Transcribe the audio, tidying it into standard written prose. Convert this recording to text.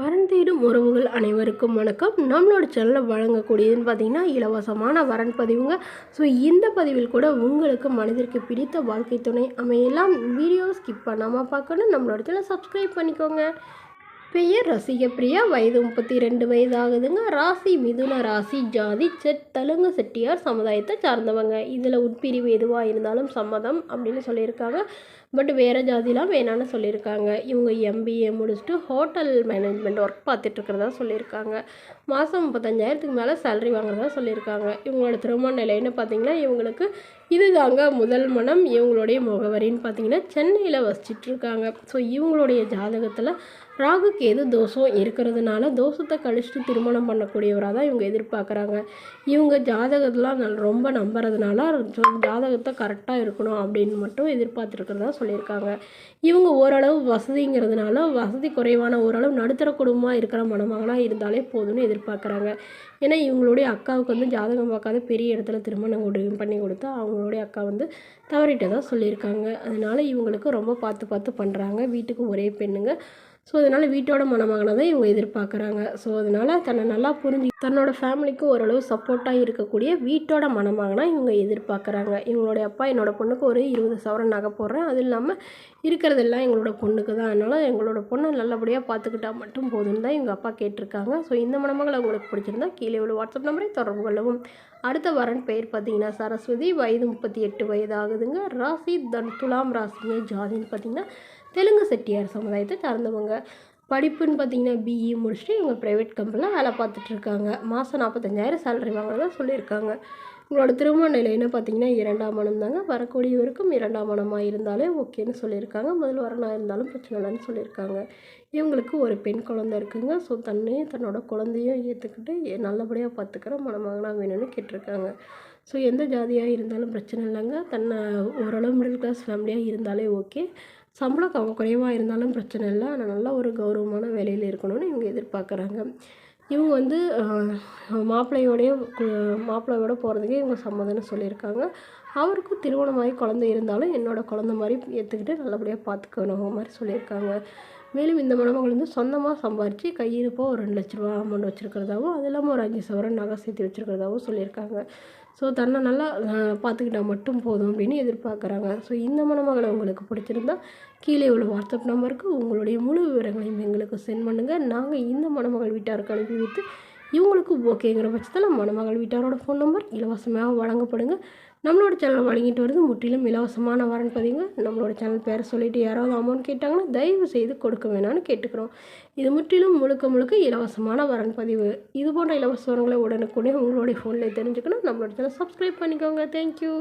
வரன் தேடும் உறவுகள் அனைவருக்கும் வணக்கம். நம்மளோட சேனலில் வழங்கக்கூடியதுன்னு பார்த்தீங்கன்னா இலவசமான வரன் பதிவுங்க. ஸோ இந்த பதிவில் கூட உங்களுக்கு மனதிற்கு பிடித்த வாழ்க்கை துணை அமையலாம். வீடியோ ஸ்கிப் பண்ணாமல் பார்க்கணும். நம்மளோட சேனல் சப்ஸ்கிரைப் பண்ணிக்கோங்க. பெயர் ரசிகப்பிரியா, வயது 32 வயது ஆகுதுங்க. ராசி மிதுன ராசி, ஜாதி தெலுங்கு செட்டியார் சமுதாயத்தை சார்ந்தவங்க. இதில் உட்பிரிவு எதுவாக இருந்தாலும் சம்மதம் அப்படின்னு சொல்லியிருக்காங்க. பட் வேறு ஜாதிலாம் வேணான்னு சொல்லியிருக்காங்க. இவங்க எம்பிஏ முடிச்சுட்டு ஹோட்டல் மேனேஜ்மெண்ட் ஒர்க் பார்த்துட்ருக்கிறதா சொல்லியிருக்காங்க. மாதம் 35,000க்கு மேலே சேலரி வாங்குறதா சொல்லியிருக்காங்க. இவங்களோட திருமண நிலைன்னு பார்த்திங்கன்னா இவங்களுக்கு இதுதாங்க முதல் மனம். இவங்களுடைய முகவரின்னு பார்த்திங்கன்னா சென்னையில் வசிச்சிட்ருக்காங்க. ஸோ இவங்களுடைய ஜாதகத்தில் ராகு கேது தோஷம் இருக்கிறதுனால தோஷத்தை கழிச்சிட்டு திருமணம் பண்ணக்கூடியவராக தான் இவங்க எதிர்பார்க்குறாங்க. இவங்க ஜாதகத்தெலாம் ரொம்ப நம்புறதுனால ஜாதகத்தை கரெக்டாக இருக்கணும் அப்படின்னு மட்டும் எதிர்பார்த்துருக்கிறதா சொல்லியிருக்காங்க. இவங்க ஓரளவு வசதிங்கிறதுனால வசதி குறைவான ஓரளவு நடுத்தர குடும்பமாக இருக்கிற மணமகனாக இருந்தாலே போதும்னு எதிர்பார்க்குறாங்க. ஏன்னா இவங்களுடைய அக்காவுக்கு வந்து ஜாதகம் பார்க்காத பெரிய இடத்துல திருமணம் பண்ணி கொடுத்து அவங்களுடைய அக்கா வந்து தவறிட்டதாக சொல்லியிருக்காங்க. அதனால் இவங்களுக்கு ரொம்ப பார்த்து பார்த்து பண்ணுறாங்க. வீட்டுக்கு ஒரே பெண்ணுங்க. ஸோ அதனால் வீட்டோட மணமகனை தான் இவங்க எதிர்பார்க்குறாங்க. ஸோ அதனால் தன்னை நல்லா புரிஞ்சு தன்னோட ஃபேமிலிக்கு ஓரளவு சப்போர்ட்டாக இருக்கக்கூடிய வீட்டோட மணமகனாக இவங்க எதிர்பார்க்குறாங்க. இவங்களுடைய அப்பா என்னோடய பொண்ணுக்கு ஒரு 20 சவரன் நகை போடுறேன், அது இல்லாமல் இருக்கிறதெல்லாம் எங்களோட பொண்ணுக்கு தான், அதனால் எங்களோட பொண்ணை நல்லபடியாக பார்த்துக்கிட்டா மட்டும் போதும்னு தான் எங்கள் அப்பா கேட்டிருக்காங்க. ஸோ இந்த மணமகளை உங்களுக்கு பிடிச்சிருந்தா கீழே உள்ள வாட்ஸ்அப் நம்பரை தொடர்பு கொள்ளவும். அடுத்த வரன் பெயர் பார்த்திங்கன்னா சரஸ்வதி, வயது 38 வயது ஆகுதுங்க. ராசி துலாம் ராசிங்க. ஜாதின்னு பார்த்திங்கன்னா தெலுங்கு செட்டியார் சமுதாயத்தை சார்ந்தவங்க. படிப்புன்னு பார்த்திங்கன்னா பிஇ முடிச்சுட்டு இவங்க ப்ரைவேட் கம்பெனியில் வேலை பார்த்துட்ருக்காங்க. மாதம் 45,000 சேலரி வாங்குறதா சொல்லியிருக்காங்க. இவங்களோட திருமண நிலைன்னு பார்த்திங்கன்னா 2ஆம் மனம் தாங்க. வரக்கூடியவருக்கும் 2ஆம் மனமாக இருந்தாலே ஓகேன்னு சொல்லியிருக்காங்க. முதல் வரனாக இருந்தாலும் பிரச்சனை இல்லைன்னு சொல்லியிருக்காங்க. இவங்களுக்கு ஒரு பெண் குழந்தை இருக்குங்க. ஸோ தன்னோட குழந்தையும் ஏற்றுக்கிட்டு நல்லபடியாக பார்த்துக்கிற மணமகனாக வேணும்னு கேட்டிருக்காங்க. ஸோ எந்த ஜாதியாக இருந்தாலும் பிரச்சனை இல்லைங்க. ஓரளவு மிடில் கிளாஸ் ஃபேமிலியாக இருந்தாலே ஓகே. சம்பளம் குறைவாக இருந்தாலும் பிரச்சனை இல்லை. ஆனால் நல்ல ஒரு கௌரவமான வேலையில் இருக்கணும்னு இவங்க எதிர்பார்க்குறாங்க. இவங்க வந்து மாப்பிள்ளையோட போகிறதுக்கே இவங்க சம்மதம்னு சொல்லியிருக்காங்க. அவருக்கும் திருமணமாகி குழந்தை இருந்தாலும் என்னோடய குழந்த மாதிரி ஏற்றுக்கிட்டு நல்லபடியாக பார்த்துக்கணும் மாதிரி சொல்லியிருக்காங்க. மேலும் இந்த மணமகள் வந்து சொந்தமாக சம்பாரித்து கையிருப்போ ஒரு 2 லட்ச ரூபா அமௌண்ட் வச்சுருக்கிறதாவும், அது இல்லாமல் ஒரு 5 சவரன் நகை சேர்த்து வச்சுருக்கிறதாவும் சொல்லியிருக்காங்க. ஸோ தன்னை நல்லா பார்த்துக்கிட்டால் மட்டும் போதும் அப்படின்னு எதிர்பார்க்குறாங்க. ஸோ இந்த மணமகளை உங்களுக்கு பிடிச்சிருந்தா கீழே உள்ள வாட்ஸ்அப் நம்பருக்கு உங்களுடைய முழு விவரங்களையும் எங்களுக்கு சென்ட் பண்ணுங்கள். நாங்கள் இந்த மணமகள் வீட்டாருக்கு அனுப்பி வைத்து இவங்களுக்கு ஓகேங்கிற பட்சத்தில் மணமகள் வீட்டாரோட ஃபோன் நம்பர் இலவசமாக வழங்கப்படுங்க. நம்மளோட சேனல் வழங்கிட்டு வருது முற்றிலும் இலவசமான வரன் பதிவுங்க. நம்மளோட சேனல் பேரை சொல்லிவிட்டு யாராவது அமௌண்ட் கேட்டாங்கன்னா தயவு செய்து கொடுக்க வேணாம்னு கேட்டுக்கிறோம். இது முற்றிலும் முழுக்க இலவசமான வரன் பதிவு. இது போன்ற இலவச வரங்களை உடனுக்குடனே உங்களுடைய ஃபோனில் தெரிஞ்சுக்கணும். நம்மளோட சேனல் சப்ஸ்கிரைப் பண்ணிக்கோங்க. தேங்க்யூ.